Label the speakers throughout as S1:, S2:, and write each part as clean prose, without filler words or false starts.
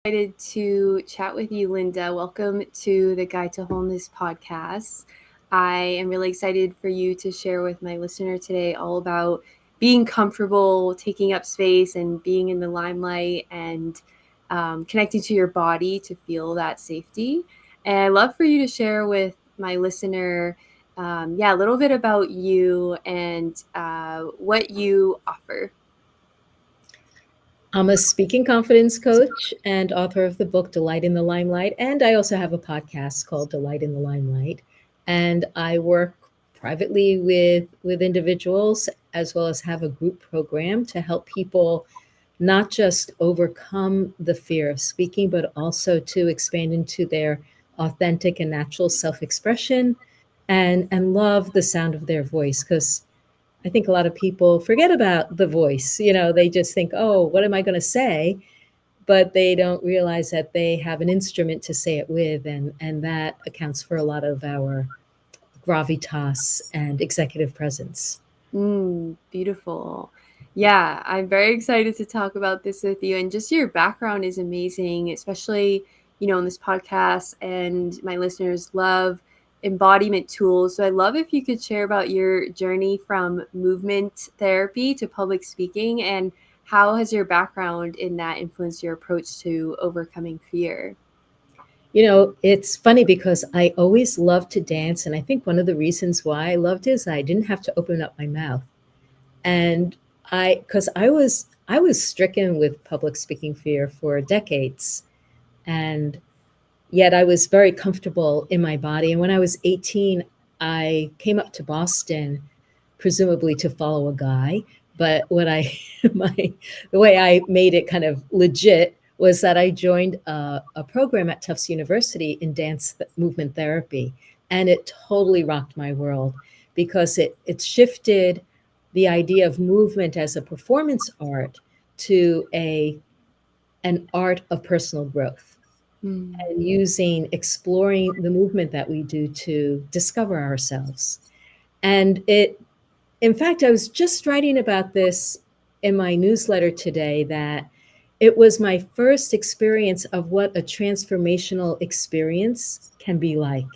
S1: Excited to chat with you, Linda. Welcome to the Guide to Wholeness podcast. I am really excited for you to share with my listener today all about being comfortable, taking up space, and being in the limelight and connecting to your body to feel that safety. And I'd love for you to share with my listener, a little bit about you and what you offer.
S2: I'm a speaking confidence coach and author of the book Delight in the Limelight. And I also have a podcast called Delight in the Limelight. And I work privately with individuals as well as have a group program to help people not just overcome the fear of speaking, but also to expand into their authentic and natural self-expression and love the sound of their voice. Because I think a lot of people forget about the voice. They just think, oh, what am I going to say? But they don't realize that they have an instrument to say it with, and that accounts for a lot of our gravitas and executive presence.
S1: Beautiful. Yeah, I'm very excited to talk about this with you. And just your background is amazing, especially, in this podcast. And my listeners love embodiment tools. So I love if you could share about your journey from movement therapy to public speaking and how has your background in that influenced your approach to overcoming fear?
S2: It's funny because I always loved to dance. And I think one of the reasons why I loved is I didn't have to open up my mouth. And because I was stricken with public speaking fear for decades. And yet I was very comfortable in my body. And when I was 18, I came up to Boston, presumably to follow a guy. But what I, my, the way I made it kind of legit was that I joined a program at Tufts University in movement therapy. And it totally rocked my world because it shifted the idea of movement as a performance art to an art of personal growth
S1: Mm.
S2: and exploring the movement that we do to discover ourselves. And in fact, I was just writing about this in my newsletter today that it was my first experience of what a transformational experience can be like,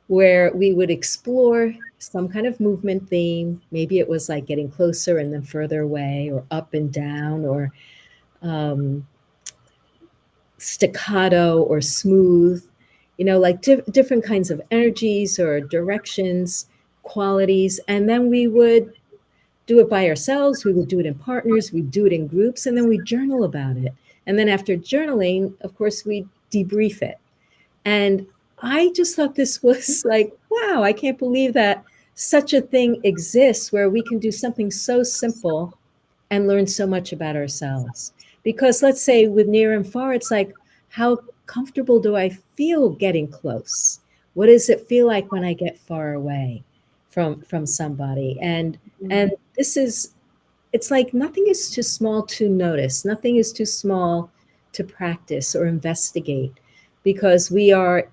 S2: where we would explore some kind of movement theme. Maybe it was like getting closer and then further away, or up and down, or um, staccato or smooth, like different kinds of energies or directions, qualities. And then we would do it by ourselves, we would do it in partners, we'd do it in groups, and then we journal about it. And then after journaling, of course, we debrief it. And I just thought this was like, wow, I can't believe that such a thing exists where we can do something so simple and learn so much about ourselves. Because let's say with near and far, it's like, how comfortable do I feel getting close? What does it feel like when I get far away from somebody? And this is it's like nothing is too small to notice, nothing is too small to practice or investigate, because we are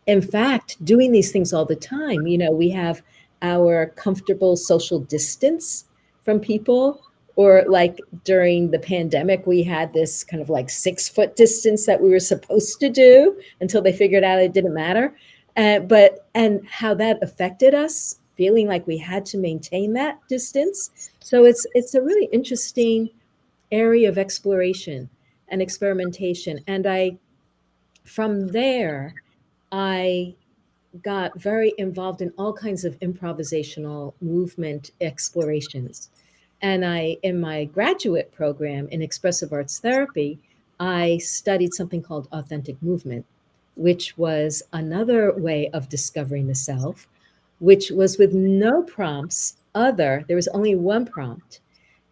S2: in fact doing these things all the time. We have our comfortable social distance from people, or like during the pandemic, we had this kind of like 6 foot distance that we were supposed to do until they figured out it didn't matter. And how that affected us, feeling like we had to maintain that distance. So it's a really interesting area of exploration and experimentation. And from there, I got very involved in all kinds of improvisational movement explorations. And in my graduate program in expressive arts therapy, I studied something called authentic movement, which was another way of discovering the self, which was with no prompts there was only one prompt.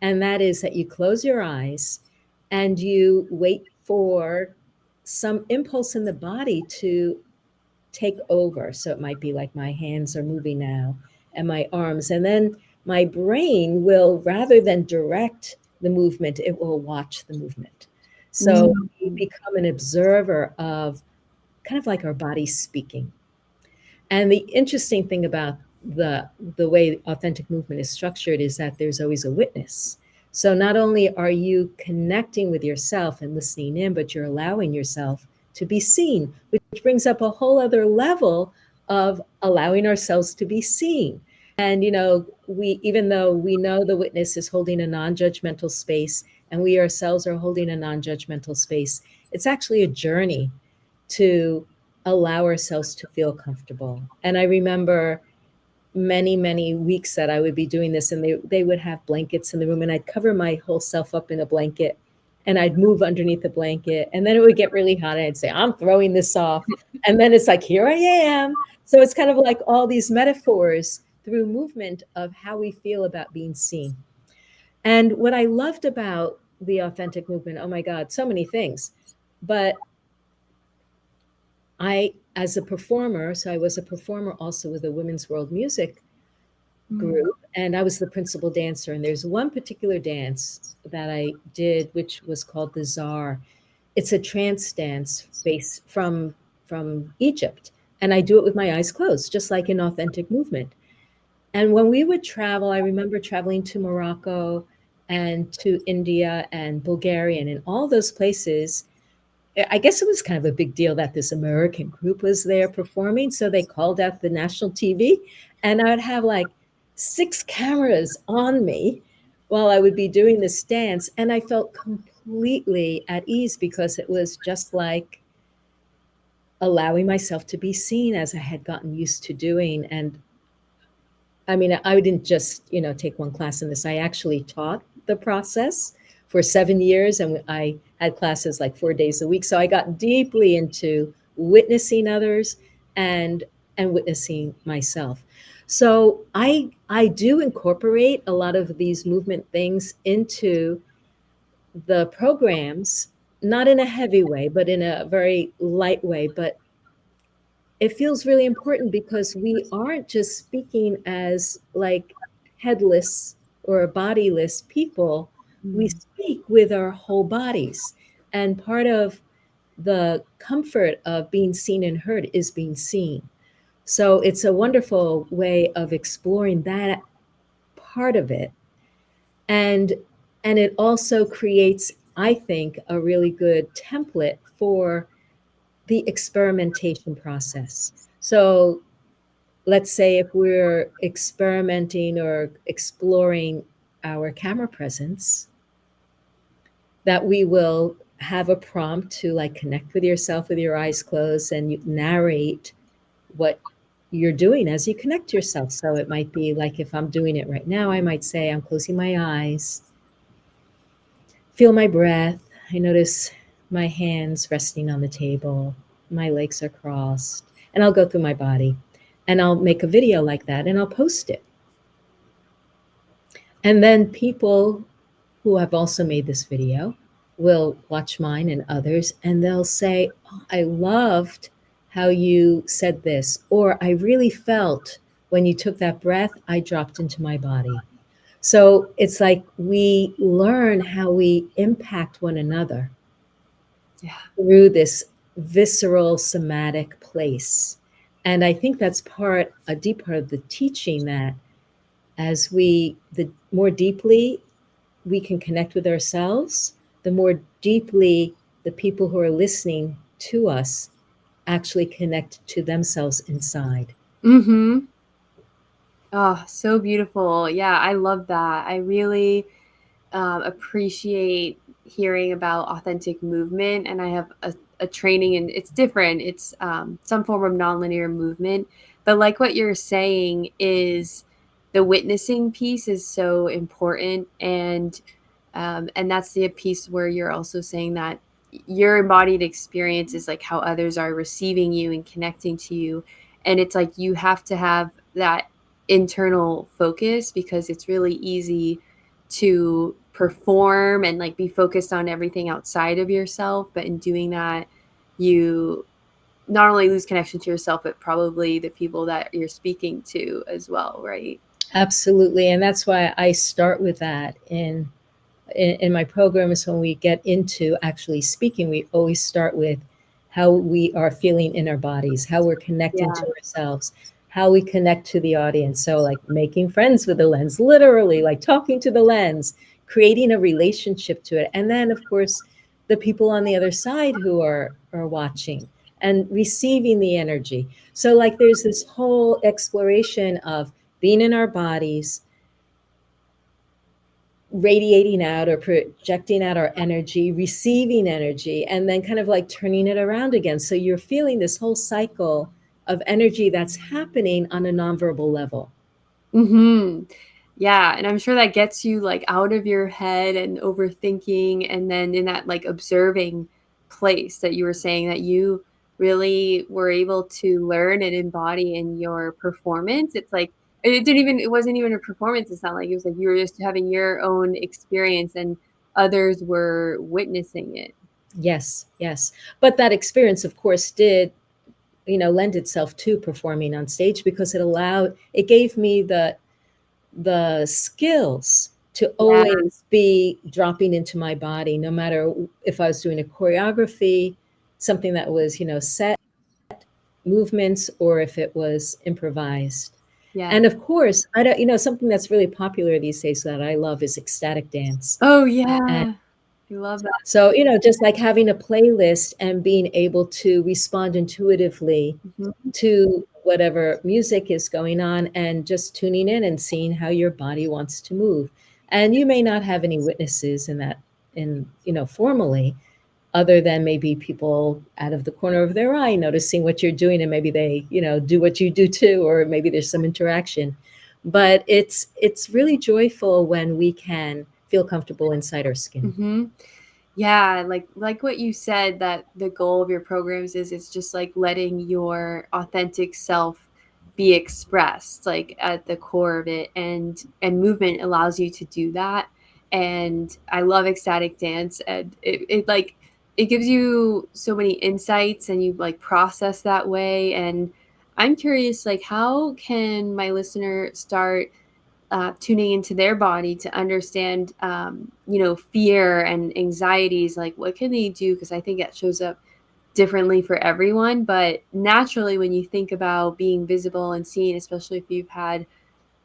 S2: And that is that you close your eyes and you wait for some impulse in the body to take over. So it might be like my hands are moving now and my arms. And then my brain will, rather than direct the movement, it will watch the movement. So we
S1: Mm.
S2: become an observer of kind of like our body speaking. And the interesting thing about the way authentic movement is structured is that there's always a witness. So not only are you connecting with yourself and listening in, but you're allowing yourself to be seen, which brings up a whole other level of allowing ourselves to be seen. And we, even though we know the witness is holding a non-judgmental space and we ourselves are holding a non-judgmental space, it's actually a journey to allow ourselves to feel comfortable. And I remember many, many weeks that I would be doing this, and they would have blankets in the room, and I'd cover my whole self up in a blanket, and I'd move underneath the blanket, and then it would get really hot, and I'd say, I'm throwing this off. And then it's like, here I am. So it's kind of like all these metaphors through movement of how we feel about being seen. And what I loved about the authentic movement, oh my God, so many things. But as a performer, so I was a performer also with a women's world music
S1: Mm.
S2: group, and I was the principal dancer. And there's one particular dance that I did, which was called the Czar. It's a trance dance based from Egypt, and I do it with my eyes closed, just like in authentic movement. And when we would travel, I remember traveling to Morocco and to India and Bulgaria, and in all those places, I guess it was kind of a big deal that this American group was there performing. So they called out the national TV, and I would have like 6 cameras on me while I would be doing this dance. And I felt completely at ease because it was just like allowing myself to be seen as I had gotten used to doing. And I mean, I didn't just, take one class in this. I actually taught the process for 7 years, and I had classes like 4 days a week. So I got deeply into witnessing others and witnessing myself. So I do incorporate a lot of these movement things into the programs, not in a heavy way, but in a very light way. But it feels really important because we aren't just speaking as like headless or bodiless people. We
S1: Mm.
S2: speak with our whole bodies. And part of the comfort of being seen and heard is being seen. So it's a wonderful way of exploring that part of it. And it also creates, I think, a really good template for the experimentation process. So let's say if we're experimenting or exploring our camera presence, that we will have a prompt to like connect with yourself with your eyes closed, and you narrate what you're doing as you connect yourself. So it might be like, if I'm doing it right now, I might say, I'm closing my eyes, feel my breath. I notice my hands resting on the table, my legs are crossed, and I'll go through my body, and I'll make a video like that, and I'll post it. And then people who have also made this video will watch mine and others, and they'll say, oh, I loved how you said this, or I really felt when you took that breath, I dropped into my body. So it's like we learn how we impact one another
S1: Yeah.
S2: through this visceral somatic place. And I think that's a deep part of the teaching, that as the more deeply we can connect with ourselves, the more deeply the people who are listening to us actually connect to themselves inside.
S1: Mm-hmm. Oh, so beautiful. Yeah, I love that. I really appreciate hearing about authentic movement, and I have a training, and it's different. It's some form of nonlinear movement, but like what you're saying is the witnessing piece is so important, and that's the piece where you're also saying that your embodied experience is like how others are receiving you and connecting to you, and it's like you have to have that internal focus, because it's really easy to perform and like be focused on everything outside of yourself, but in doing that you not only lose connection to yourself but probably the people that you're speaking to as well, right?
S2: Absolutely. And that's why I start with that in my programs. When we get into actually speaking, we always start with how we are feeling in our bodies, how we're connecting
S1: Yeah.
S2: to ourselves, how we connect to the audience. So like making friends with the lens, literally like talking to the lens, creating a relationship to it. And then, of course, the people on the other side who are watching and receiving the energy. So, like, there's this whole exploration of being in our bodies, radiating out or projecting out our energy, receiving energy, and then kind of like turning it around again. So you're feeling this whole cycle of energy that's happening on a nonverbal level.
S1: Mm-hmm. Yeah, and I'm sure that gets you like out of your head and overthinking, and then in that like observing place that you were saying that you really were able to learn and embody in your performance. It's like it wasn't even a performance. It's not like it was like you were just having your own experience and others were witnessing it.
S2: Yes, yes. But that experience, of course, did, lend itself to performing on stage because it gave me the skills to
S1: Yeah,
S2: always be dropping into my body, no matter if I was doing a choreography, something that was, set movements, or if it was improvised.
S1: yeah.
S2: And of course, I don't, something that's really popular these days that I love is ecstatic dance.
S1: Oh
S2: And
S1: yeah. I love that.
S2: so, just like having a playlist and being able to respond intuitively
S1: Mhm.
S2: to whatever music is going on and just tuning in and seeing how your body wants to move. And you may not have any witnesses in that, formally, other than maybe people out of the corner of their eye noticing what you're doing, and maybe they, do what you do too, or maybe there's some interaction. But it's really joyful when we can feel comfortable inside our skin.
S1: Mhm. Yeah, like what you said, that the goal of your programs is it's just like letting your authentic self be expressed like at the core of it, and movement allows you to do that. And I love ecstatic dance, and it like it gives you so many insights and you like process that way. And I'm curious, like how can my listener start tuning into their body to understand, fear and anxieties? Like, what can they do? Because I think that shows up differently for everyone. But naturally, when you think about being visible and seen, especially if you've had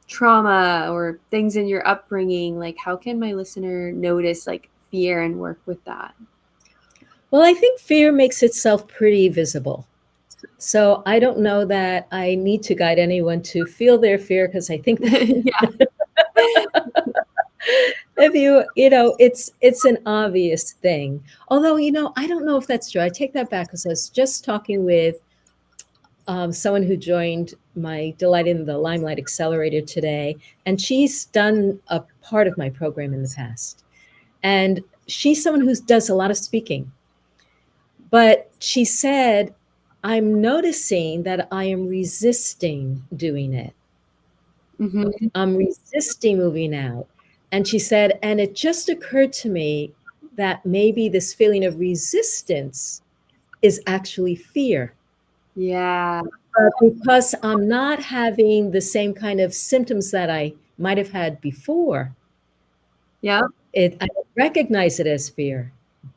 S1: trauma or things in your upbringing, like, how can my listener notice like fear and work with that?
S2: Well, I think fear makes itself pretty visible. So I don't know that I need to guide anyone to feel their fear, because I think
S1: Yeah.
S2: if it's an obvious thing. Although, I don't know if that's true. I take that back, because I was just talking with someone who joined my Delight in the Limelight Accelerator today, and she's done a part of my program in the past. And she's someone who does a lot of speaking. But she said, I'm noticing that I am resisting doing it.
S1: Hmm.
S2: I'm resisting moving out. And she said, and it just occurred to me that maybe this feeling of resistance is actually fear.
S1: Yeah.
S2: But because I'm not having the same kind of symptoms that I might have had before,
S1: Yeah.
S2: I don't recognize it as fear,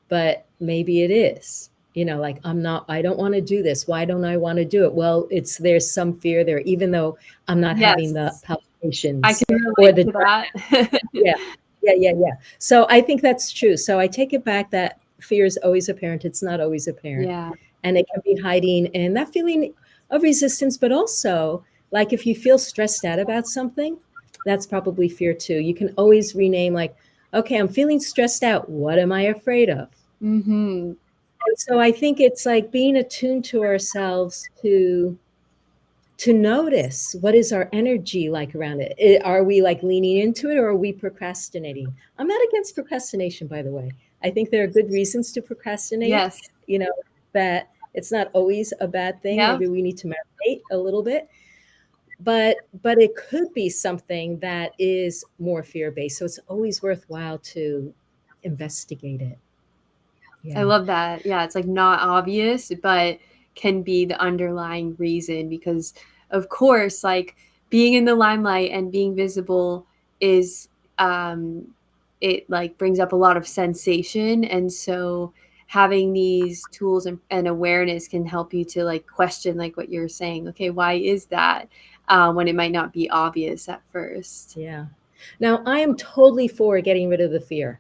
S2: but maybe it is. Like, I don't want to do this. Why don't I want to do it? Well, there's some fear there, even though I'm not having the
S1: Yes. I
S2: palpitations
S1: can
S2: or
S1: relate
S2: the,
S1: to that.
S2: yeah, yeah, yeah, yeah. So I think that's true. So I take it back that fear is always apparent. It's not always apparent.
S1: Yeah.
S2: And it can be hiding in that feeling of resistance, but also, like, if you feel stressed out about something, that's probably fear too. You can always rename, like, okay, I'm feeling stressed out. What am I afraid of?
S1: Hmm.
S2: And so I think it's like being attuned to ourselves to notice what is our energy like around it. Are we like leaning into it, or are we procrastinating? I'm not against procrastination, by the way. I think there are good reasons to procrastinate,
S1: Yes.
S2: you know, that it's not always a bad thing.
S1: Yep.
S2: Maybe we need to meditate a little bit, but it could be something that is more fear-based. So it's always worthwhile to investigate it.
S1: I
S2: Yeah.
S1: love that. Yeah, it's like not obvious, but can be the underlying reason because, of course, like being in the limelight and being visible is, it like brings up a lot of sensation. And so having these tools and awareness can help you to like question, like what you're saying. Okay, why is that? When it might not be obvious at first.
S2: Yeah. Now, I am totally for getting rid of the fear.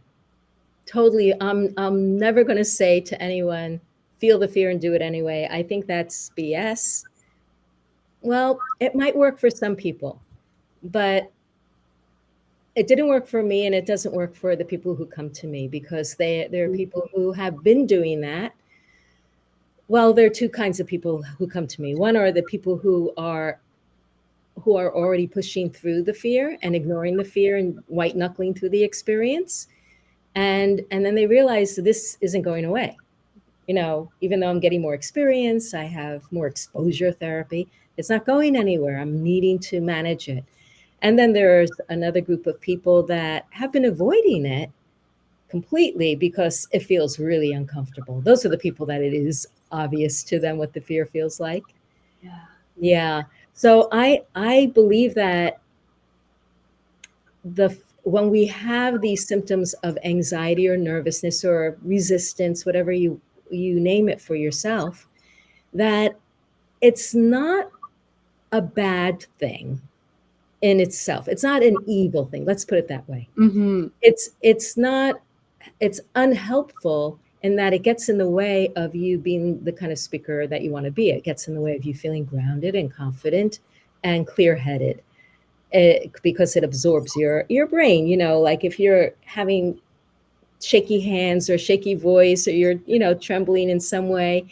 S2: Totally. I'm never going to say to anyone, feel the fear and do it anyway. I think that's BS. Well, it might work for some people, but it didn't work for me and it doesn't work for the people who come to me because there are people who have been doing that. Well, there are two kinds of people who come to me. One are the people who are already pushing through the fear and ignoring the fear and white knuckling through the experience. And then they realize this isn't going away. Even though I'm getting more experience, I have more exposure therapy, it's not going anywhere. I'm needing to manage it. And then there's another group of people that have been avoiding it completely because it feels really uncomfortable. Those are the people that it is obvious to them what the fear feels like.
S1: Yeah.
S2: Yeah. So I believe that when we have these symptoms of anxiety or nervousness or resistance, whatever you name it for yourself, that it's not a bad thing in itself. It's not an evil thing. Let's put it that way.
S1: Mm-hmm.
S2: It's not it's unhelpful in that it gets in the way of you being the kind of speaker that you want to be. It gets in the way of you feeling grounded and confident and clear-headed. Because it absorbs your brain. Like if you're having shaky hands or shaky voice or you're trembling in some way,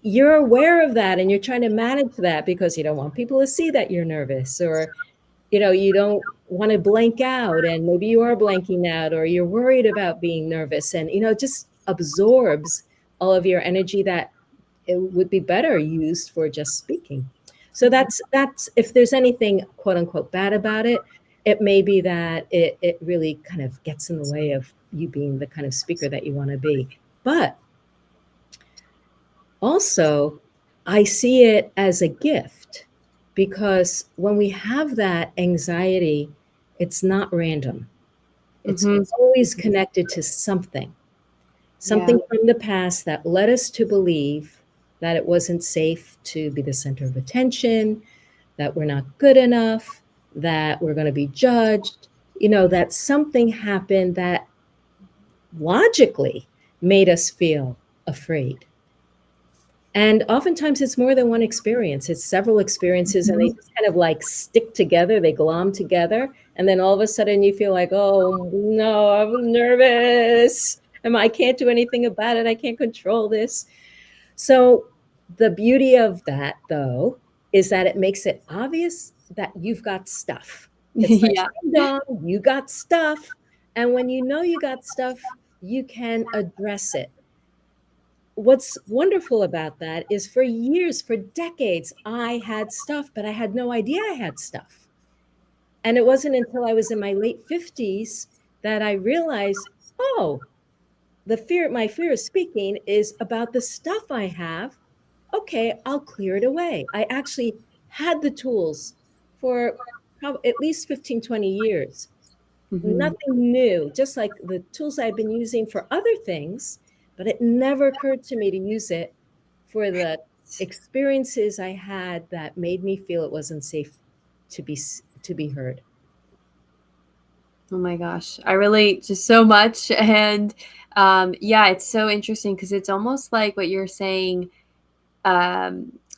S2: you're aware of that and you're trying to manage that because you don't want people to see that you're nervous, or you don't want to blank out, and maybe you are blanking out or you're worried about being nervous, and it just absorbs all of your energy that it would be better used for just speaking. So that's if there's anything quote unquote bad about it, it may be that it really kind of gets in the way of you being the kind of speaker that you want to be. But also, I see it as a gift because when we have that anxiety, it's not random. It's
S1: Mm-hmm.
S2: always connected to something
S1: Yeah.
S2: from the past that led us to believe that it wasn't safe to be the center of attention, that we're not good enough, that we're going to be judged, that something happened that logically made us feel afraid. And oftentimes it's more than one experience, it's several experiences, and they
S1: Mm-hmm.
S2: just kind of like stick together, they glom together. And then all of a sudden you feel like, oh no, I'm nervous. I can't do anything about it. I can't control this. So the beauty of that, though, is that it makes it obvious that you've got stuff. It's like,
S1: Yeah.
S2: ding dong, you got stuff. And when you know you got stuff, you can address it. What's wonderful about that is for years, for decades, I had stuff, but I had no idea I had stuff. And it wasn't until I was in my late 50s that I realized, oh, my fear of speaking is about the stuff I have. Okay, I'll clear it away. I actually had the tools for at least 15, 20 years.
S1: Mm-hmm.
S2: Nothing new, just like the tools I've been using for other things, but it never occurred to me to use it for the experiences I had that made me feel it wasn't safe to be heard.
S1: Oh my gosh, I relate just so much. And yeah, it's so interesting because it's almost like what you're saying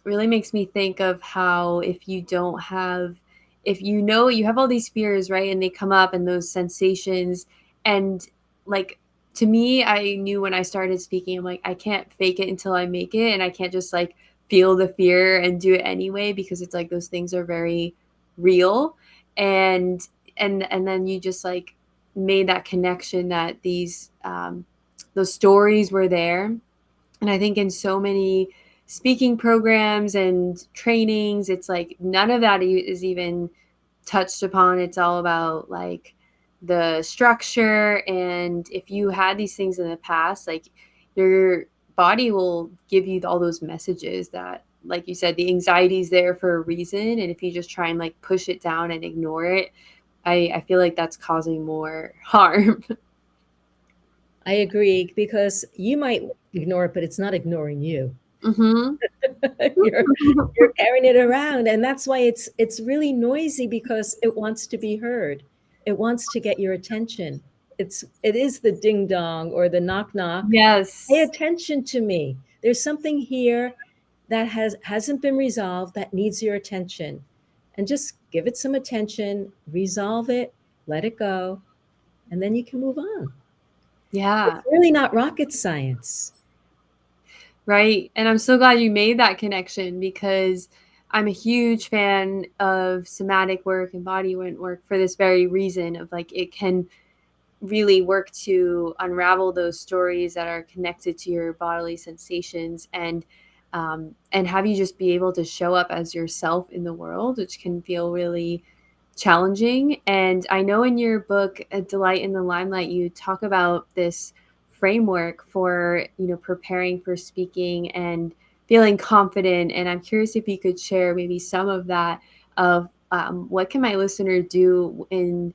S1: really makes me think of how if you don't have, if you know you have all these fears, right, and they come up and those sensations, and like to me, I knew when I started speaking, I'm like, I can't fake it until I make it, and I can't just like feel the fear and do it anyway because it's like those things are very real, and and then you just like made that connection that those stories were there. And I think in so many speaking programs and trainings, it's like none of that is even touched upon. It's all about like the structure. And if you had these things in the past, like your body will give you all those messages that, like you said, the anxiety is there for a reason. And if you just try and like push it down and ignore it, I feel like that's causing more harm.
S2: I agree because you might ignore it, but it's not ignoring you.
S1: Mm-hmm.
S2: you're you're carrying it around, and that's why it's really noisy because it wants to be heard. It wants to get your attention. It is the ding dong or the knock knock. Pay
S1: Yes.
S2: attention to me. There's something here that hasn't been resolved that needs your attention. And just give it some attention, resolve it, let it go, and then you can move on.
S1: Yeah.
S2: It's really not rocket science.
S1: Right. And I'm so glad you made that connection because I'm a huge fan of somatic work and body work for this very reason of like it can really work to unravel those stories that are connected to your bodily sensations and have you just be able to show up as yourself in the world, which can feel really challenging. And I know in your book, A Delight in the Limelight, you talk about this framework for, preparing for speaking and feeling confident. And I'm curious if you could share maybe some of that of what can my listener do in,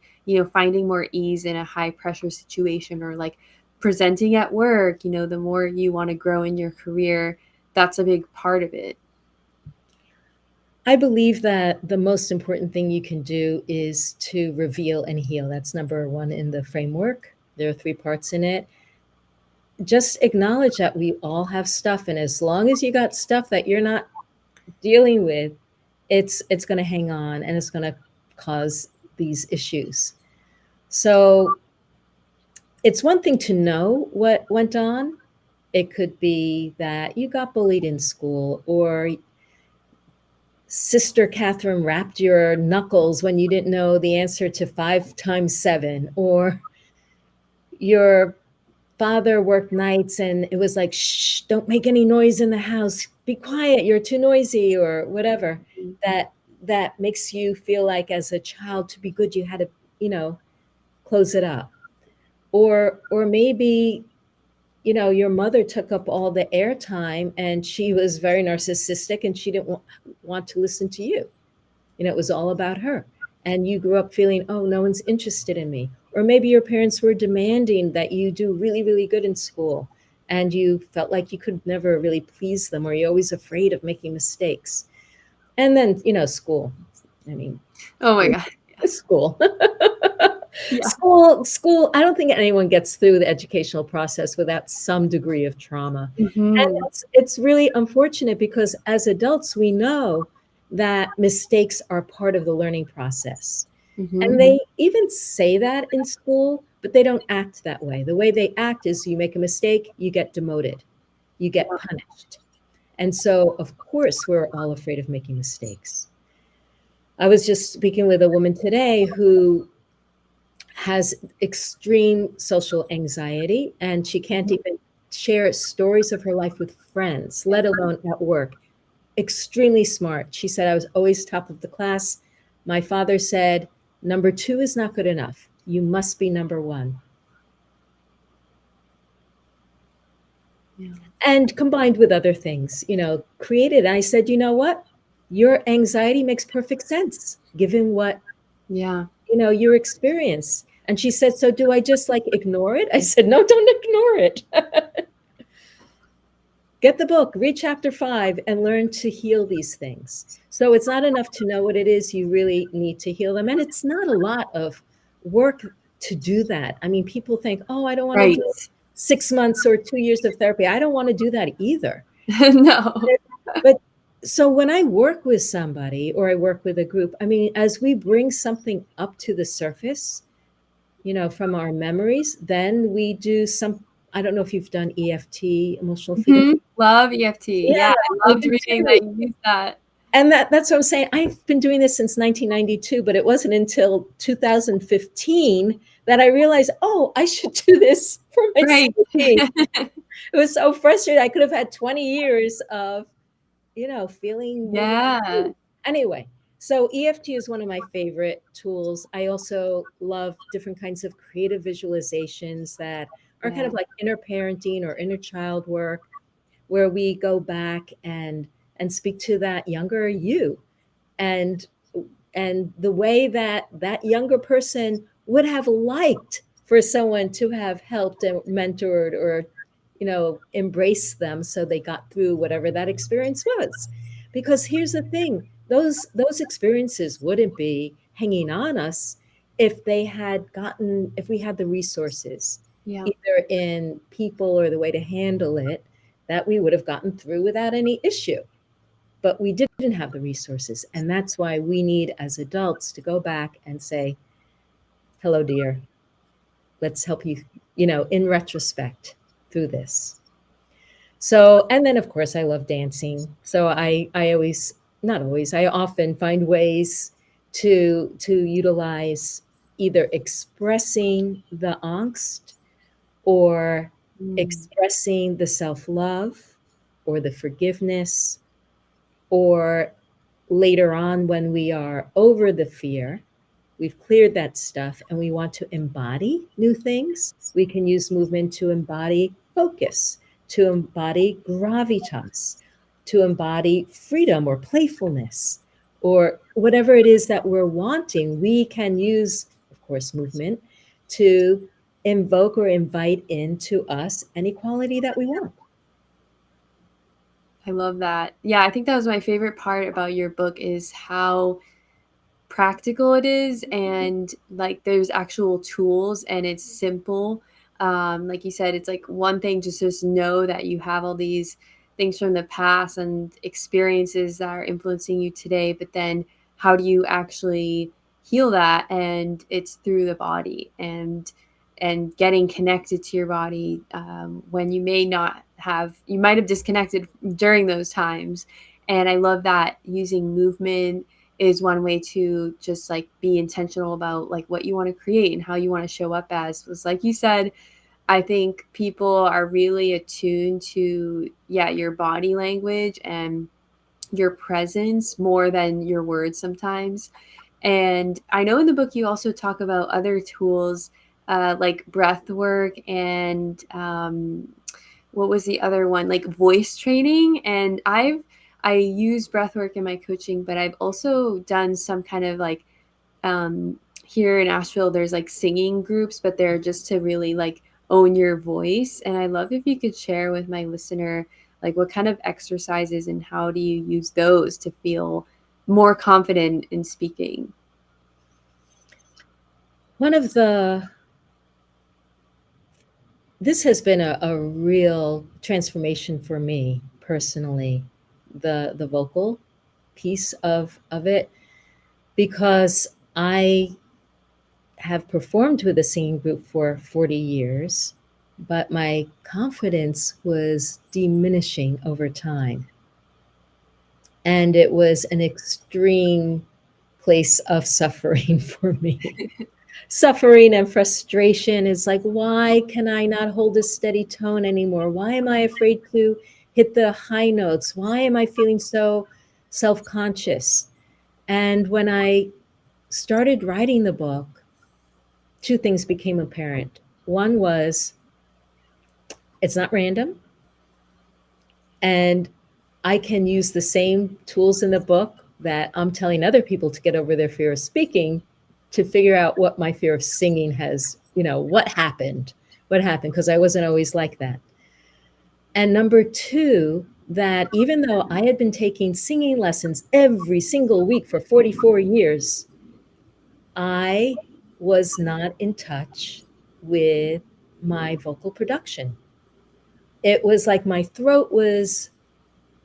S1: finding more ease in a high pressure situation or like presenting at work, the more you want to grow in your career, that's a big part of it.
S2: I believe that the most important thing you can do is to reveal and heal. That's number one in the framework. There are three parts in it. Just acknowledge that we all have stuff. And as long as you got stuff that you're not dealing with, it's going to hang on and it's going to cause these issues. So it's one thing to know what went on. It could be that you got bullied in school, or Sister Catherine rapped your knuckles when you didn't know the answer to 5 times 7, or your father worked nights and it was like, shh, don't make any noise in the house. Be quiet, you're too noisy, or whatever. That makes you feel like as a child to be good, you had to, close it up. Or maybe, your mother took up all the airtime and she was very narcissistic and she didn't want to listen to you. It was all about her. And you grew up feeling, oh, no one's interested in me. Or maybe your parents were demanding that you do really, really good in school. And you felt like you could never really please them, or you're always afraid of making mistakes. And then, school. I mean,
S1: Oh my God.
S2: school.
S1: Yeah.
S2: School, I don't think anyone gets through the educational process without some degree of trauma. And
S1: Mm-hmm.
S2: it's really unfortunate because as adults, we know that mistakes are part of the learning process.
S1: Mm-hmm.
S2: And they even say that in school, but they don't act that way. The way they act is you make a mistake, you get demoted, you get punished. And so, of course, we're all afraid of making mistakes. I was just speaking with a woman today who has extreme social anxiety, and she can't even share stories of her life with friends, let alone at work. Extremely smart. She said, I was always top of the class. My father said, number 2 is not good enough. You must be number 1.
S1: Yeah.
S2: And combined with other things, created. I said, you know what? Your anxiety makes perfect sense given what,
S1: Yeah.
S2: your experience. And she said, so do I just like ignore it? I said, no, don't ignore it. Get the book, read chapter 5, and learn to heal these things. So it's not enough to know what it is, you really need to heal them. And it's not a lot of work to do that. I mean, people think, oh, I don't want to
S1: Right.
S2: do 6 months or 2 years of therapy. I don't want to do that either.
S1: No.
S2: But so when I work with somebody or I work with a group, I mean, as we bring something up to the surface, from our memories, then we do some, I don't know if you've done EFT, emotional freedom.
S1: Mm-hmm. Love EFT.
S2: Yeah,
S1: Yeah, I
S2: I
S1: loved
S2: do
S1: reading
S2: too.
S1: that you used that.
S2: And that's what I'm saying. I've been doing this since 1992, but it wasn't until 2015 that I realized, oh, I should do this for my
S1: Right.
S2: CP. It was so frustrating. I could have had 20 years of, feeling really
S1: Yeah.
S2: good. Anyway, so EFT is one of my favorite tools. I also love different kinds of creative visualizations that are kind
S1: Yeah.
S2: of like inner parenting or inner child work, where we go back and speak to that younger you, and the way that that younger person would have liked for someone to have helped and mentored, or embraced them so they got through whatever that experience was. Because here's the thing, those experiences wouldn't be hanging on us if we had the resources,
S1: Yeah.
S2: either in people or the way to handle it, that we would have gotten through without any issue. But we didn't have the resources. And that's why we need, as adults, to go back and say, hello, dear, let's help you, in retrospect through this. So, and then of course I love dancing. So I always, not always, I often find ways to utilize either expressing the angst or
S1: Mm.
S2: expressing the self-love or the forgiveness, or later on when we are over the fear, we've cleared that stuff and we want to embody new things, we can use movement to embody focus, to embody gravitas, to embody freedom or playfulness, or whatever it is that we're wanting. We can use, of course, movement to invoke or invite into us any quality that we want.
S1: I love that. Yeah, I think that was my favorite part about your book is how practical it is, and like there's actual tools and it's simple. Like you said, it's like one thing to just know that you have all these things from the past and experiences that are influencing you today, but then how do you actually heal that? And it's through the body and getting connected to your body, when you may not have, you might have disconnected during those times. And I love that using movement is one way to just like be intentional about like what you want to create and how you want to show up as. Was like you said, I think people are really attuned to, yeah, your body language and your presence more than your words sometimes. And I know in the book you also talk about other tools, like breath work and what was the other one, like voice training. And I use breath work in my coaching, but I've also done some kind of like, um, here in Asheville there's like singing groups, but they're just to really like own your voice. And I love if you could share with my listener like what kind of exercises and how do you use those to feel more confident in speaking.
S2: One of the This has been a real transformation for me personally, the vocal piece of it, because I have performed with a singing group for 40 years, but my confidence was diminishing over time. And it was an extreme place of suffering for me. Suffering and frustration is like, why can I not hold a steady tone anymore? Why am I afraid to hit the high notes? Why am I feeling so self-conscious? And when I started writing the book, two things became apparent. One was it's not random, and I can use the same tools in the book that I'm telling other people to get over their fear of speaking to figure out what my fear of singing has, what happened, because I wasn't always like that. And number two, that even though I had been taking singing lessons every single week for 44 years, I was not in touch with my vocal production. It was like my throat was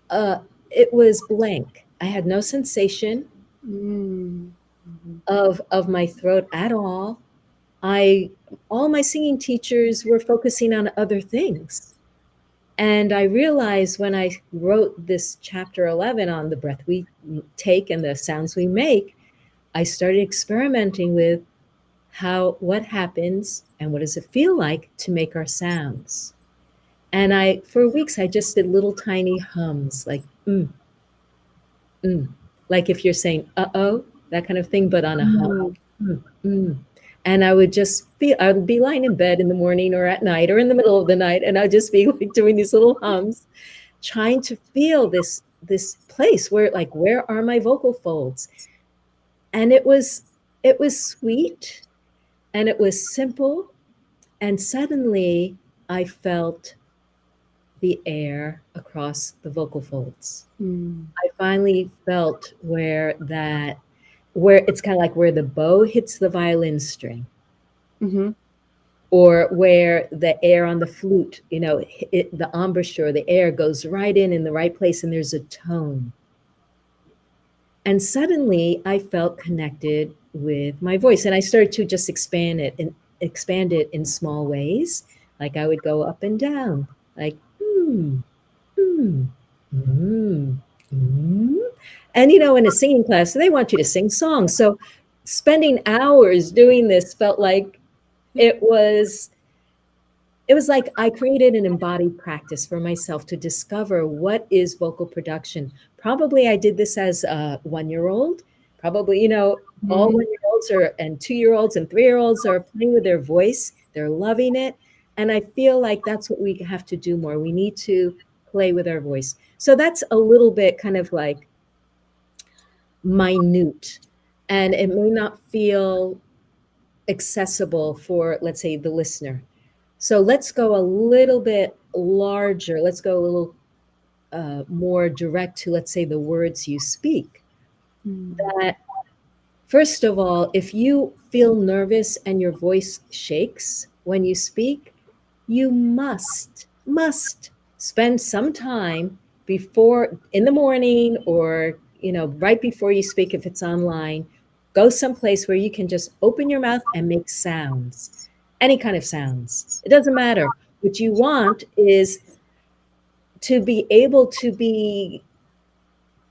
S2: Uh, it was blank. I had no sensation
S1: Mm. Mhm.
S2: of my throat at all. I All my singing teachers were focusing on other things. And I realized when I wrote this chapter 11 on the breath we take and the sounds we make, I started experimenting with what happens and what does it feel like to make our sounds. And for weeks, I just did little tiny hums like, mm. Like if you're saying, uh-oh, that kind of thing, but on a hum.
S1: Mm.
S2: Mm, mm. And I would be lying in bed in the morning or at night or in the middle of the night, and I'd just be like doing these little hums, trying to feel this place where, like, where are my vocal folds? And it was sweet and it was simple. And suddenly I felt the air across the vocal folds.
S1: Mm.
S2: I finally felt where that where it's kind of like where the bow hits the violin string,
S1: Mm-hmm.
S2: or where the air on the flute, the embouchure, the air goes right in the right place, and there's a tone. And suddenly I felt connected with my voice, and I started to just expand it in small ways. Like I would go up and down, like hmm, hmm, hmm. And in a singing class, they want you to sing songs. So spending hours doing this felt like it was it was like I created an embodied practice for myself to discover what is vocal production. Probably I did this as a 1-year old. Probably, all
S1: Mm-hmm.
S2: 1-year olds and 2-year olds and 3-year olds are playing with their voice. They're loving it. And I feel like that's what we have to do more. We need to play with our voice. So that's a little bit kind of like minute. And it may not feel accessible for, let's say, the listener. So let's go a little bit larger. Let's go a little more direct to, let's say, the words you speak. That, first of all, if you feel nervous and your voice shakes when you speak, you must spend some time before, in the morning, or right before you speak, if it's online, go someplace where you can just open your mouth and make sounds, any kind of sounds. It doesn't matter. What you want is to be able to be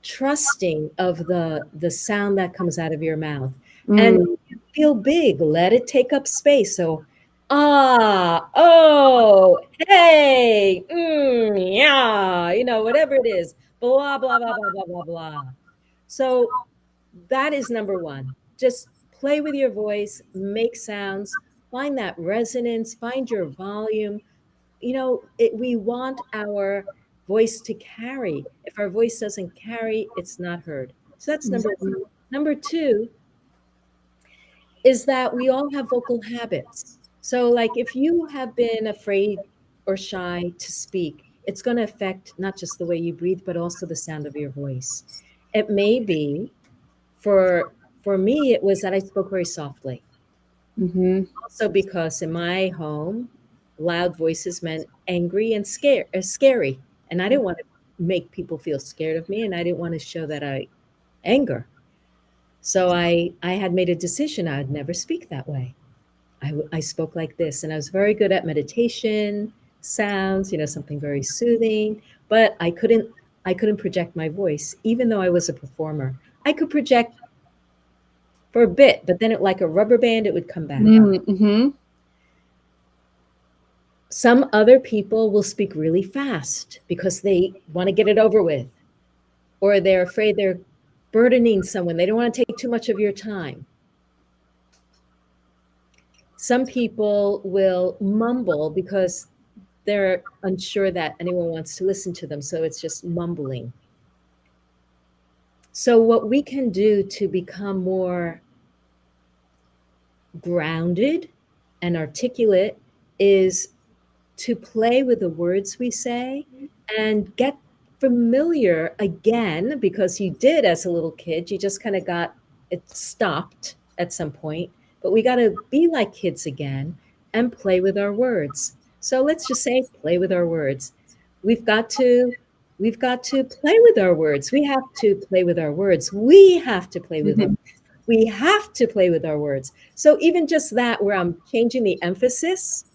S2: trusting of the sound that comes out of your mouth, and
S1: Mm-hmm.
S2: feel big, let it take up space. So ah, oh, hey, yeah, whatever it is, blah blah blah blah blah blah blah. So that is number one. Just play with your voice, make sounds, find that resonance, find your volume. We want our voice to carry. If our voice doesn't carry, it's not heard. So that's number one. Number two is that we all have vocal habits. So, like, if you have been afraid or shy to speak, it's going to affect not just the way you breathe, but also the sound of your voice. It may be, for me, it was that I spoke very softly.
S1: Mm-hmm.
S2: Also, because in my home, loud voices meant angry and scary, and I didn't want to make people feel scared of me, and I didn't want to show that I anger. So I had made a decision I'd never speak that way. I spoke like this, and I was very good at meditation, sounds, something very soothing, but I couldn't project my voice, even though I was a performer. I could project for a bit, but then like a rubber band, it would come back.
S1: Mm-hmm.
S2: Some other people will speak really fast because they want to get it over with, or they're afraid they're burdening someone. They don't want to take too much of your time. Some people will mumble because they're unsure that anyone wants to listen to them. So it's just mumbling. So, what we can do to become more grounded and articulate is to play with the words we say and get familiar again, because you did as a little kid. You just kind of got it stopped at some point, but we got to be like kids again and play with our words. So let's just say play with our words. We've got to we've got to play with our words. We have to play with our words. We have to play with our
S1: Mm-hmm.
S2: we have to play with our words. So even just that, where I'm changing the emphasis,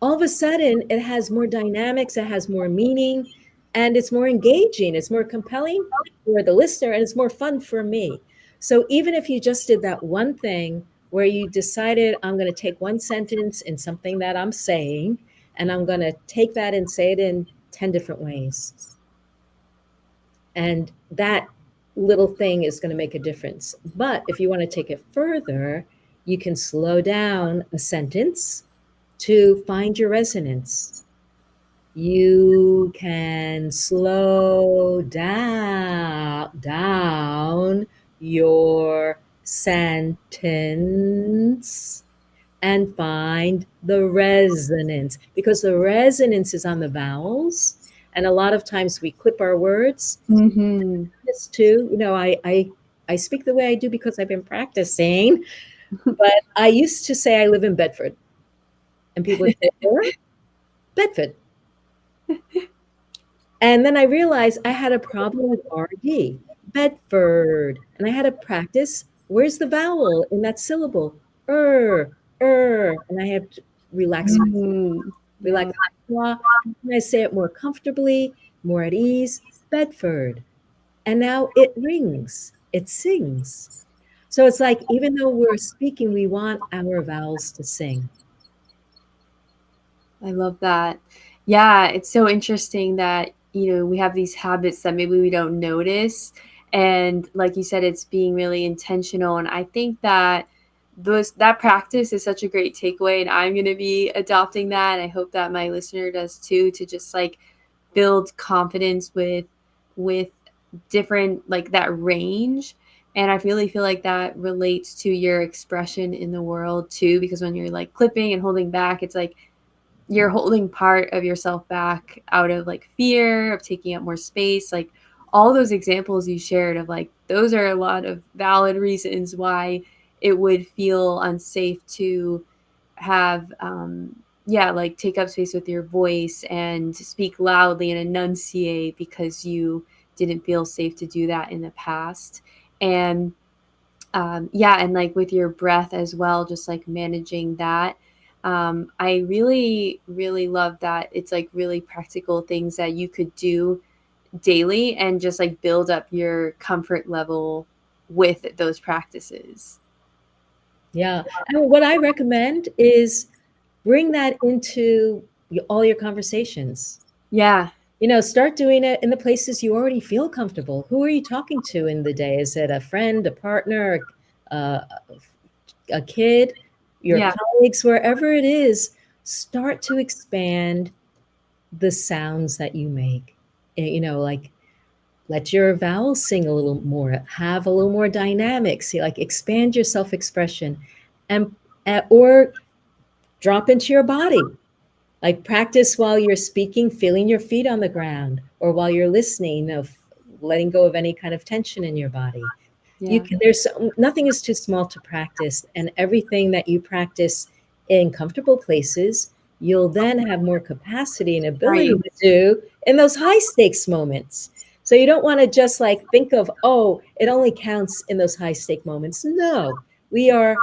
S2: all of a sudden it has more dynamics, it has more meaning, and it's more engaging, it's more compelling for the listener, and it's more fun for me. So even if you just did that one thing where you decided, I'm going to take one sentence in something that I'm saying, and I'm going to take that and say it in 10 different ways, and that little thing is going to make a difference. But if you want to take it further, you can slow down a sentence to find your resonance. You can slow down your sentence and find the resonance, because the resonance is on the vowels. And a lot of times we clip our words.
S1: Mm-hmm.
S2: This too, I speak the way I do because I've been practicing. But I used to say I live in Bedford, and people would say, "Where?" Bedford. And then I realized I had a problem with RD, Bedford. And I had to practice where's the vowel in that syllable? And I had to relax my
S1: Mm,
S2: relax
S1: yeah,
S2: my jaw. And I say it more comfortably, more at ease, Bedford. And now it rings, it sings. So it's like even though we're speaking, we want our vowels to sing.
S1: I love that. Yeah, it's so interesting that, we have these habits that maybe we don't notice. And like you said, it's being really intentional. And I think that that practice is such a great takeaway. And I'm going to be adopting that. And I hope that my listener does too, to just like build confidence with different, like that range. And I really feel like that relates to your expression in the world too, because when you're like clipping and holding back, it's like you're holding part of yourself back out of like fear of taking up more space. Like all those examples you shared of like those are a lot of valid reasons why it would feel unsafe to have yeah, like take up space with your voice and speak loudly and enunciate because you didn't feel safe to do that in the past. And yeah, and like with your breath as well, just like managing that. I really, really love that it's like really practical things that you could do daily and just like build up your comfort level with those practices.
S2: Yeah. And what I recommend is bring that into all your conversations.
S1: Yeah,
S2: Start doing it in the places you already feel comfortable. Who are you talking to in the day? Is it a friend, a partner, uh, a kid, your
S1: yeah,
S2: colleagues, wherever it is? Start to expand the sounds that you make. Like let your vowels sing a little more, have a little more dynamics, like expand your self expression, and or drop into your body. Like practice while you're speaking, feeling your feet on the ground, or while you're listening, letting go of any kind of tension in your body. You
S1: yeah.
S2: can, nothing is too small to practice, and everything that you practice in comfortable places, you'll then have more capacity and ability
S1: Right.
S2: to do in those high stakes moments. So you don't want to just like think of, oh, it only counts in those high stake moments. No, we are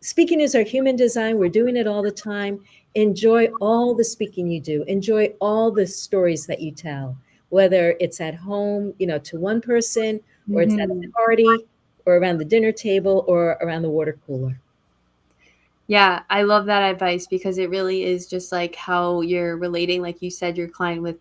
S2: speaking is our human design. We're doing it all the time. Enjoy all the speaking you do. Enjoy all the stories that you tell, whether it's at home, to one person, or it's at
S1: Hmm.
S2: a party, or around the dinner table, or around the water cooler.
S1: Yeah, I love that advice because it really is just like how you're relating, like you said, your client with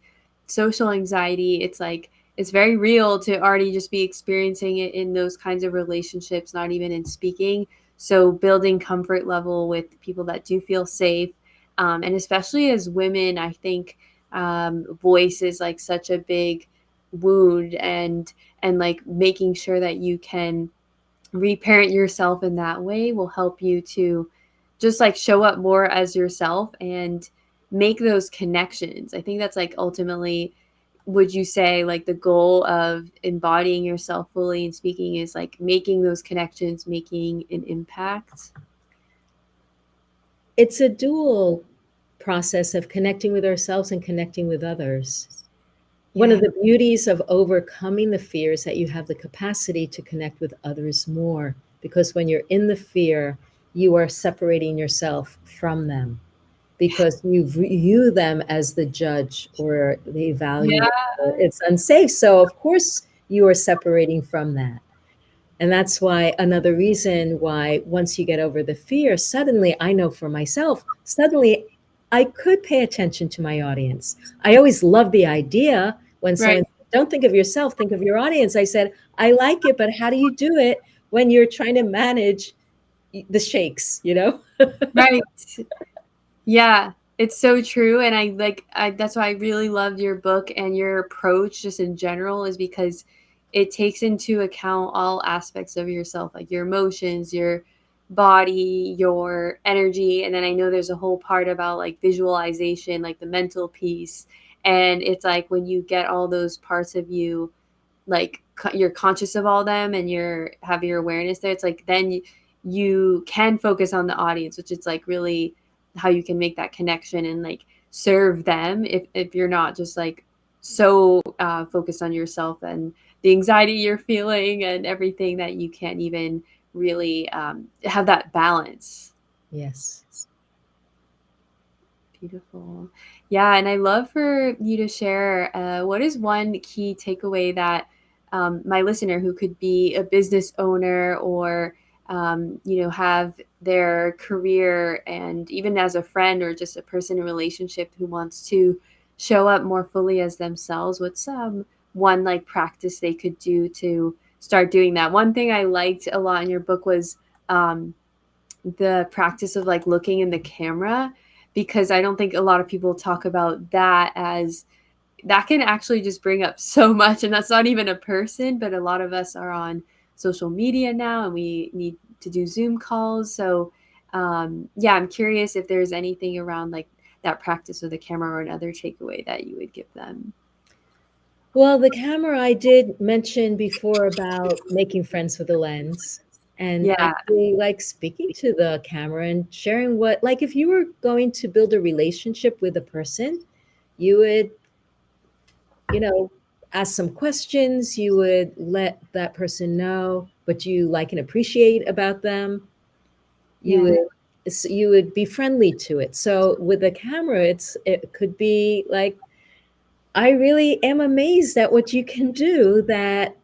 S1: social anxiety. It's like it's very real to already just be experiencing it in those kinds of relationships, not even in speaking. So building comfort level with people that do feel safe, and especially as women, I think voice is like such a big wound, and like making sure that you can reparent yourself in that way will help you to just like show up more as yourself and make those connections. I think that's like ultimately, would you say like the goal of embodying yourself fully and speaking is like making those connections, making an impact?
S2: It's a dual process of connecting with ourselves and connecting with others. One of
S1: Yeah.
S2: the beauties of overcoming the fear is that you have the capacity to connect with others more, because when you're in the fear, you are separating yourself from them because you view them as the judge or they value
S1: Yeah.
S2: it. It's unsafe. So, of course, you are separating from that. And that's why another reason why once you get over the fear, suddenly I know for myself, suddenly I could pay attention to my audience. I always love the idea when
S1: Right.
S2: someone don't think of yourself, think of your audience. I said, I like it, but how do you do it when you're trying to manage the shakes?
S1: Right. Yeah, it's so true. And I that's why I really loved your book and your approach just in general, is because it takes into account all aspects of yourself, like your emotions, your body, your energy. And then I know there's a whole part about like visualization, like the mental piece. And it's like when you get all those parts of you like you're conscious of all them and you're have your awareness there, it's like then you can focus on the audience, which is like really how you can make that connection and like serve them if you're not just like so focused on yourself and the anxiety you're feeling and everything that you can't even really have that balance.
S2: Yes.
S1: Beautiful. Yeah, and I love for you to share what is one key takeaway that my listener who could be a business owner or have their career and even as a friend or just a person in a relationship who wants to show up more fully as themselves. What's one like practice they could do to start doing that? One thing I liked a lot in your book was um, the practice of like looking in the camera, because I don't think a lot of people talk about that, as that can actually just bring up so much, and that's not even a person, but a lot of us are on social media now and we need to do Zoom calls. So yeah, I'm curious if there's anything around like that practice with the camera or another takeaway that you would give them.
S2: Well, the camera I did mention before about making friends with a lens and
S1: Yeah.
S2: actually like speaking to the camera and sharing what, like, if you were going to build a relationship with a person, you would, you know, ask some questions, you would let that person know what you like and appreciate about them. You
S1: Yeah.
S2: would you would be friendly to it. So with a camera, it could be like, I really am amazed at what you can do, that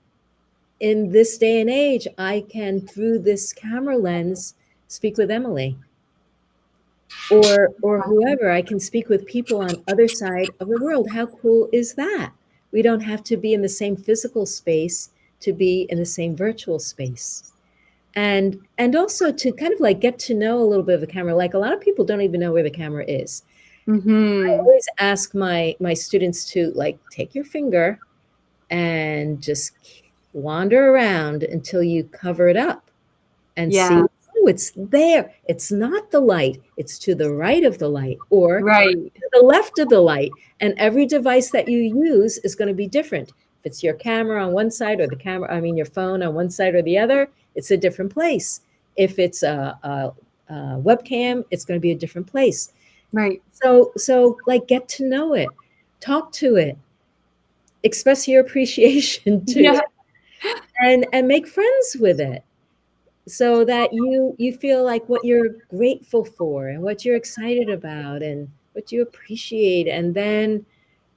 S2: in this day and age, I can, through this camera lens, speak with Emily or whoever. I can speak with people on other side of the world. How cool is that? We don't have to be in the same physical space to be in the same virtual space. And also to kind of like get to know a little bit of the camera. Like a lot of people don't even know where the camera is. I
S1: Mm-hmm.
S2: always ask my students to like take your finger and just wander around until you cover it up and see,
S1: Yeah.
S2: oh, it's there. It's not the light, it's to the right of the light or
S1: Right.
S2: to the left of the light. And every device that you use is going to be different. If it's your camera on one side or the camera, I mean, your phone on one side or the other, it's a different place. If it's a webcam, it's going to be a different place.
S1: Right.
S2: So like get to know it, talk to it, express your appreciation to
S1: Yeah.
S2: it, and make friends with it so that you feel like what you're grateful for and what you're excited about and what you appreciate. And then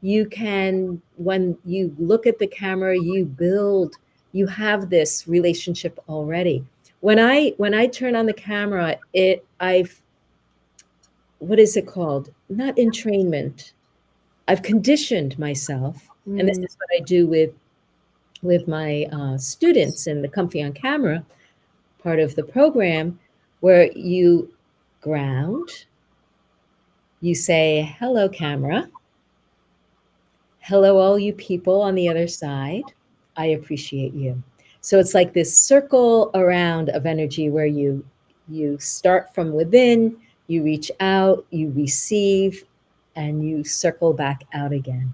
S2: you can, when you look at the camera, you have this relationship already. When I turn on the camera, I've, what is it called, not entrainment, I've conditioned myself. And this
S1: Mm.
S2: is what I do with my students in the Comfy on Camera part of the program, where you ground, you say, hello, camera. Hello, all you people on the other side. I appreciate you. So it's like this circle around of energy where you start from within, you reach out, you receive, and you circle back out again.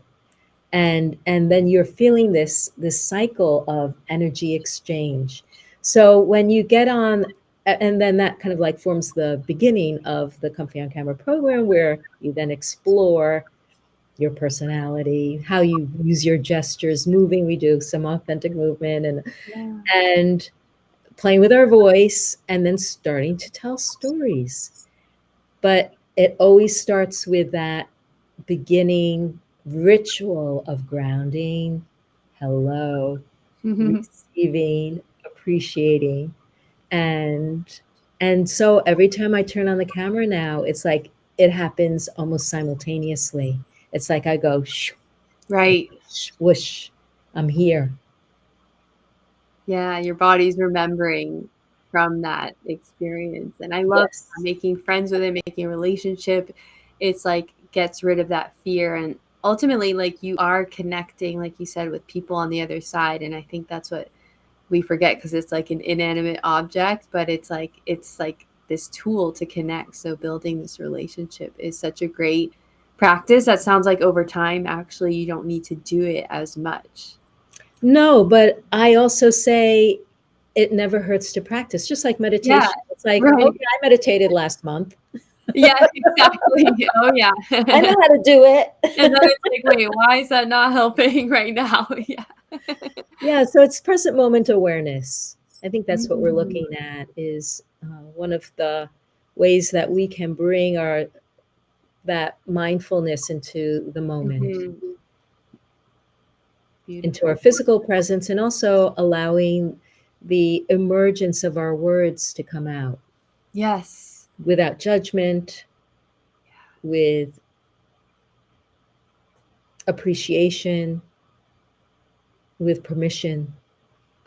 S2: And then you're feeling this cycle of energy exchange. So when you get on, and then that kind of like forms the beginning of the Comfy on Camera program, where you then explore your personality, how you use your gestures, moving. We do some authentic movement
S1: Yeah.
S2: and playing with our voice, and then starting to tell stories. But it always starts with that beginning ritual of grounding, hello, receiving, appreciating. And and so every time I turn on the camera now, it's like it happens almost simultaneously. It's like I go shoo,
S1: Right.
S2: whoosh, I'm here.
S1: Yeah, your body's remembering from that experience. And I love
S2: Yes.
S1: making friends with it, making a relationship. It's like gets rid of that fear and ultimately like you are connecting, like you said, with people on the other side. And I think that's what we forget because it's like an inanimate object, but it's like this tool to connect. So building this relationship is such a great practice. That sounds like over time actually you don't need to do it as much.
S2: No, but I also say it never hurts to practice, just like
S1: Yeah,
S2: meditation. It's like,
S1: right.
S2: okay, I meditated last month.
S1: Yes, exactly. Oh, yeah.
S2: I know how to do
S1: And then
S2: it.
S1: it's like, "Wait, why is that not helping right now?" Yeah.
S2: Yeah, so it's present moment awareness. I think that's what we're
S1: Mhm,
S2: looking at is one of the ways that we can bring our that mindfulness into the moment,
S1: mhm.
S2: into our
S1: Beautiful.
S2: physical presence, and also allowing the emergence of our words to come out
S1: Yes.
S2: without judgment, with appreciation, with permission.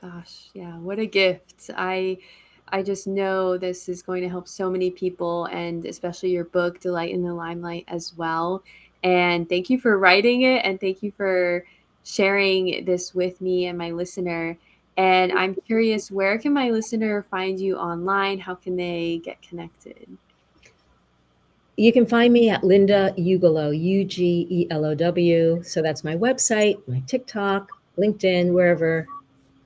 S1: Gosh, yeah, what a gift. I just know this is going to help so many people, and especially your book Delight in the Limelight as well. And thank you for writing it, and thank you for sharing this with me and my listener. And I'm curious, where can my listener find you online? How can they get connected?
S2: You can find me at Linda Ugelow, Ugelow. So that's my website, my TikTok, LinkedIn, wherever.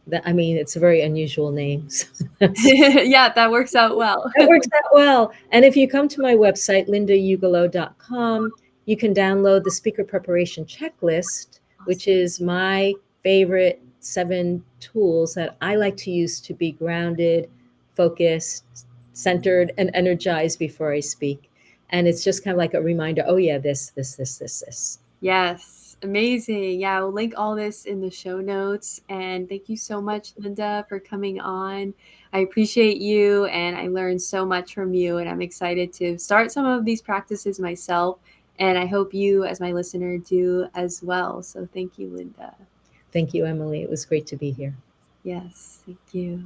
S2: That I mean, it's a very unusual name. So
S1: Yeah, that works out well.
S2: that works out well. And if you come to my website, lindaugelow.com, you can download the speaker preparation checklist, which
S1: Awesome.
S2: is my favorite 7 tools that I like to use to be grounded, focused, centered, and energized before I speak. And it's just kind of like a reminder, oh, yeah, this.
S1: Yes, amazing. Yeah, we'll link all this in the show notes. And thank you so much, Linda, for coming on. I appreciate you and I learned so much from you. And I'm excited to start some of these practices myself. And I hope you, as my listener, do as well. So thank you, Linda.
S2: Thank you, Emily. It was great to be here.
S1: Yes, thank you.